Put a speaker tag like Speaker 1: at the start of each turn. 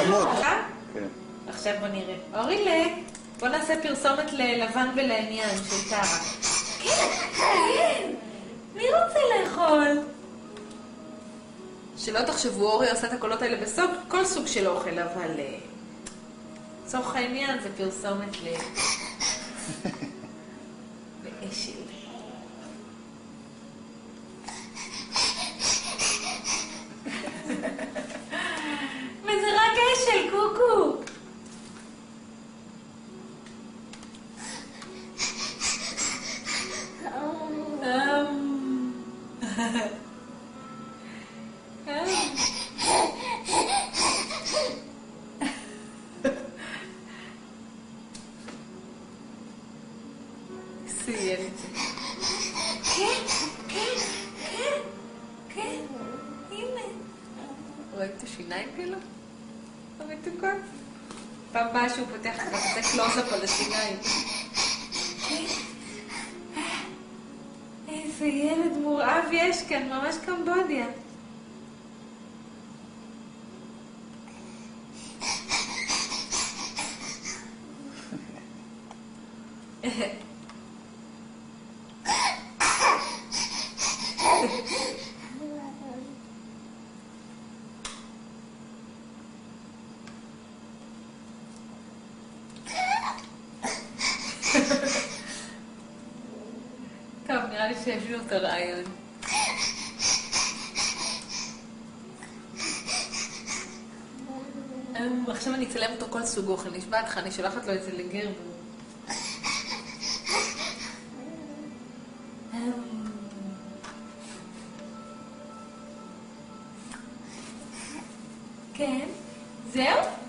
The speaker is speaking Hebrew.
Speaker 1: חמוד.
Speaker 2: כן.
Speaker 3: עכשיו בוא נראה. אורילה, בוא נעשה פרסומת ללבן ולעניין של טרה. כן, כן. מי רוצה לאכול? שלא תחשבו, אורי עושה את הקולות האלה בסוג, כל סוג של אוכל, אבל צורך העניין זה פרסומת לאשל. וזה רק אשל, קוקו. סיים את זה. כן, כן, כן, כן, הנה. רואים את השיניים כאילו? המתוקות? פעם באה שהוא פותח את זה, עושה קלוז-אפ על השיניים. איזה ילד מורעב יש כאן, ממש קמבודיה. טוב, נראה לי שהביאו את הרעיון. עכשיו אני אצלם אותו כל סוג אוכל, נשבע לך, אני שולחת לו את זה לגר. כן, זהו?